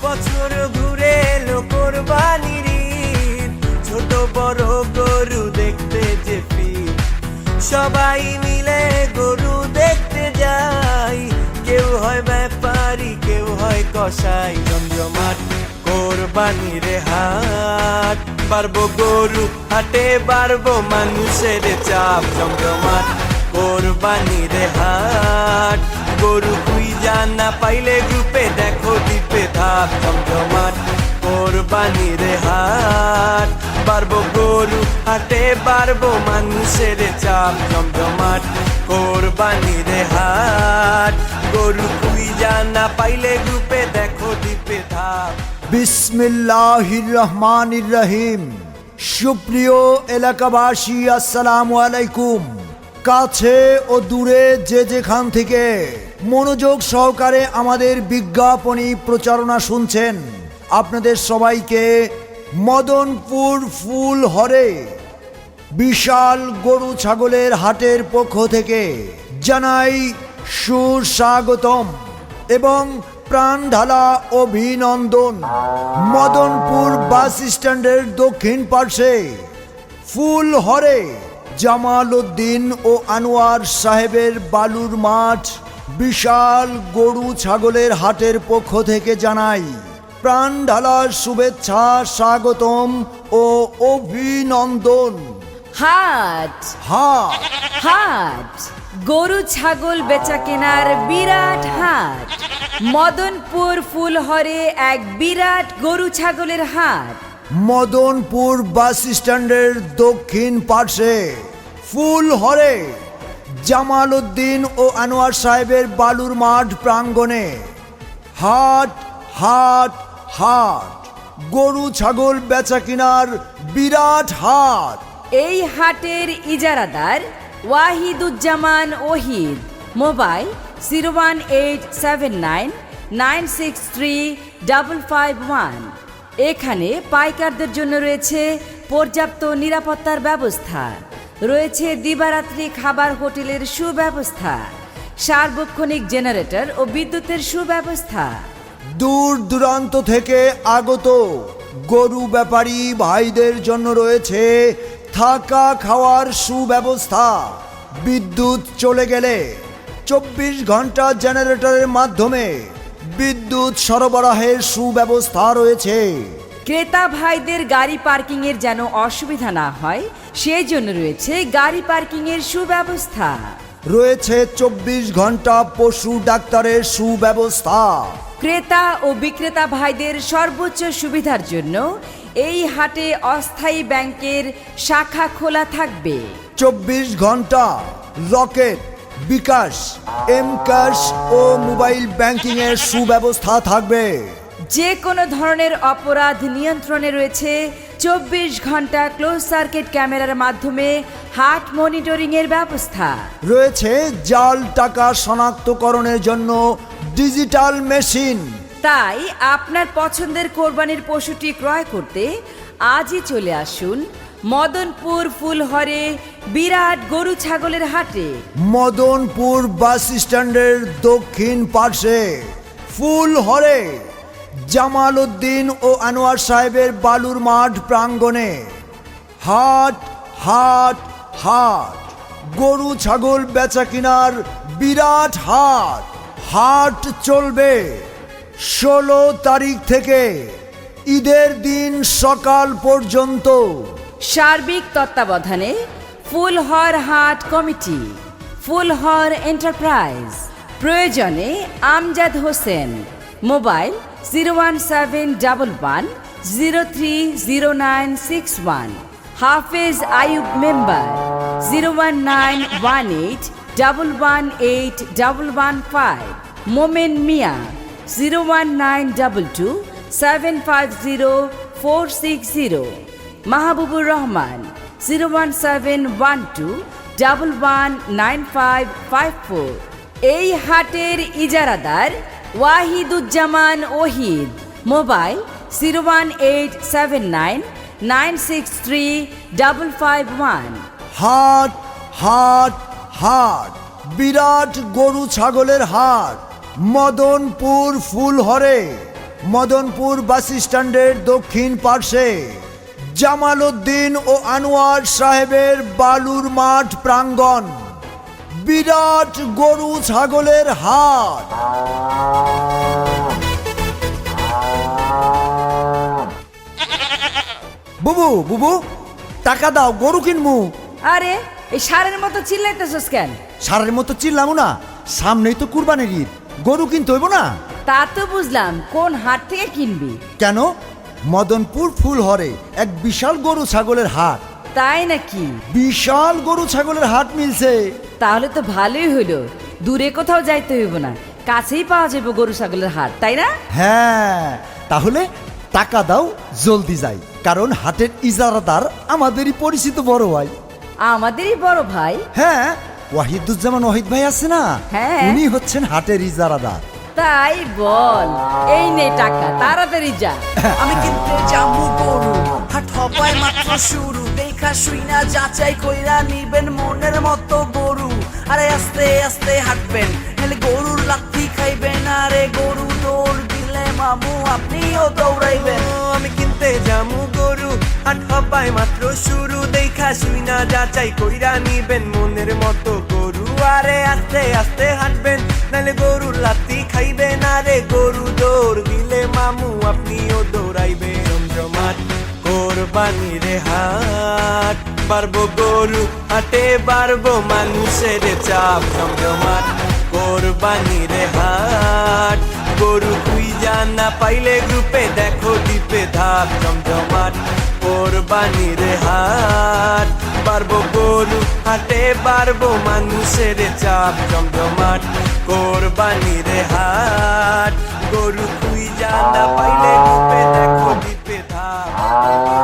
বছর ঘুরে এলো কোরবানির ঈদ, ছোট বড় গরু দেখতে যে ফির, সবাই মিলে গরু দেখতে যাই, কেউ হয় ব্যাপারী কেউ হয় কসাই। জমজমাট কোরবানির হাট, বাড়বো গরু হাটে বাড়বো মানুষের চাপ। জমজমাট কোরবানির হাট, গরু তুই জানা পাইলে গ্রুপে দেখো দ্বীপে ধাপ। জমজমাট কোরবানির হাট, বাড়বো গরু হাটে বাড়বো মানুষের চাপ। জমজমাট কোরবানির হাট, গরু তুই জানা পাইলে গ্রুপে দেখো দ্বীপে ধাপ। বিসমিল্লাহির রহমানির রহিম। সুপ্রিয় এলাকাবাসী, আসসালামু আলাইকুম। কাছে ও দূরে যে যেখান থেকে মনোযোগ সহকারে আমাদের বিজ্ঞাপনী প্রচারণা শুনছেন, আপনাদের সবাইকে মদনপুর ফুলহরে বিশাল গরু ছাগলের হাটের পক্ষ থেকে জানাই সুস্বাগতম এবং প্রাণ ঢালা অভিনন্দন। মদনপুর বাস স্ট্যান্ডের দক্ষিণ পার্শ্বে ফুলহরে জামাল উদ্দিন ও আনোয়ার সাহেবের বালুর মাঠ বিশাল গরু ছাগলের হাটের পক্ষ থেকে জানাই প্রাণ ঢালা শুভেচ্ছা, স্বাগতম ও অভিনন্দন। হাট হাট হাট গরু ছাগল বেচা কেনার বিরাট হাট। মদনপুর ফুলহরে এক বিরাট গরু ছাগলের হাট। মদনপুর বাস স্ট্যান্ডের দক্ষিণ পার্শ্বে ফুলহরে জামাল উদ্দিন ও আনোয়ার সাহেবের বালুর মাঠ প্রাঙ্গণে হাট হাট হাট, গরু ছাগল বেচা কেনার বিরাট হাট। এই হাটের ইজারাদার ওয়াহিদুজ্জামান ওহিদ। মোবাইল 01879963551। এখানে পাইকারদের জন্য রয়েছে পর্যাপ্ত নিরাপত্তার ব্যবস্থা, রয়েছে দিবারাত্রি খাবার হোটেলের সুব্যবস্থা, সার্বক্ষণিক জেনারেটর ও বিদ্যুতের সুব্যবস্থা। দূর দূরান্ত থেকে আগত গরু ব্যাপারী ভাইদের জন্য রয়েছে থাকা খাওয়ার সুব্যবস্থা। বিদ্যুৎ চলে গেলে 24 ঘন্টা জেনারেটরের মাধ্যমে বিদ্যুৎ সরবরাহের সুব্যবস্থা রয়েছে। ক্রেতা ভাইদের গাড়ি পার্কিংয়ের যেন অসুবিধা না হয়, সেই জন্য রয়েছে গাড়ি পার্কিংয়ের সুব্যবস্থা। রয়েছে 24 ঘন্টা পশু ডাক্তারের সুব্যবস্থা। ক্রেতা ও বিক্রেতা ভাইদের সর্বোচ্চ সুবিধার জন্য এই হাটে অস্থায়ী ব্যাংকের শাখা খোলা থাকবে। 24 ঘন্টা রকেট, বিকাশ, এম ক্যাশ ও মোবাইল ব্যাংকিং এর সুব্যবস্থা থাকবে। যে কোনো ধরনের অপরাধ নিয়ন্ত্রণে রয়েছে 24 ঘন্টা ক্লোজ সার্কিট ক্যামেরার মাধ্যমে হাট মনিটরিং এর ব্যবস্থা। রয়েছে জাল টাকা শনাক্তকরণের জন্য ডিজিটাল মেশিন। তাই আপনার পছন্দের কোরবানির পশুটি ক্রয় করতে আজই চলে আসুন মদনপুর ফুলহরে বিরাট গরু ছাগলের হাটে। মদনপুর বাস স্ট্যান্ডের দক্ষিণ পার্শ্বে ফুলহরে জামাল উদ্দিন ও আনোয়ার সাহেবের বালুর মাঠ প্রাঙ্গণে হাট হাট হাট, গরু ছাগল বেচা কিনার বিরাট হাট। হাট চলবে 16 তারিখ থেকে ঈদের দিন সকাল পর্যন্ত। সার্বিক তত্ত্বাবধানে ফুলহর হাট কমিটি, ফুলহর এন্টারপ্রাইজ। প্রয়োজনে আমজাদ হোসেন। মোবাইল 01711030961। হাফেজ আয়ুব মেম্বার 01918118115। মোমেন মিয়া 01922750460। মাহবুবুর রহমান 01712119554। এই হাটের ইজারাদার ওয়াহিদুজ্জামান ওহিদ। মোবাইল 01879963551। হাট হাট হাট, বিরাট গরু ছাগলের হাট। মদনপুর ফুলহরে মদনপুর বাস স্ট্যান্ডের দক্ষিণ পার্শ্বে জামাল উদ্দিন ও আনোয়ার সাহেবের বালুর মাঠ প্রাঙ্গণ, বিরাট গরু ছাগলের হাট। বুবু বুবু টাকা দাও, গরু কিনবো। আরে এই সারের মতো চিল্লাইতেছস কেন? সারের মতো চিল্লামো না, সামনেই তো কুরবানির ঈদ, গরু কিনতে হইব না? তা তো বুঝলাম, কোন হাট থেকে কিনবি? কেন, মদনপুর ফুলহরে এক বিশাল গরু ছাগলের হাট। তাই নাকি? বিশাল গরু ছাগলের হাট মিলছে। তাহলে তো ভালোই হলো, দূরে কোথাও যাইতে হইব না, কাছেই পাওয়া যাবে গরু ছাগলের হাট, তাই না? হ্যাঁ, তাহলে টাকা দাও, জলদি যাই, কারণ হাটের ইজারাদার আমাদেরই পরিচিত বড় ভাই। আমাদেরই বড় ভাই? হ্যাঁ, ওয়াহিদুজ্জামান ওয়াহিদ ভাই আছে না, হ্যাঁ। উনি হচ্ছেন হাটের ইজারাদার। তাই বল, এই নে টাকা, তাড়াতাড়ি যা। আমি কিনতে যাবো গরু, হাট হবায় মাত্র শুরু, দেখা শুই না যাচাই কইরা নিবেন মনের মতো গরু। আরে আস্তে আস্তে হাঁটবেন, নাহলে গরুর লাথি খাইবেন। আরে গরু দৌড় দিলে মামু আপনিও দৌড়াইবেন। আমি কিনতে যাবো গরু, হাট হবায় মাত্র শুরু, দেখা শুই না যাচাই কইরা নিবেন মনের মতো গরু। আরে আস্তে আস্তে হাঁটবেন, নাহলে গরুর লাথি খাইবেন। আরে গরু দৌড় দিলে মামু আপনিও দৌড়াইবেন। জমজমাট কোরবানির হাট, বাড়বো গরু হাটে, বাড়বো মানুষের চাপ। জমজমাট কোরবানির হাট, গরু তুই জানা পাইলে গ্রুপে দেখো দ্বীপে ধাপ। জমজমাট কোরবানির হাট, বাড়বো গরু হাটে, বাড়বো মানুষের চাপ। জমজমাট কোরবানির হাট, গরু তুই জানা পাইলে গ্রুপে দেখো দ্বীপে ধাপ।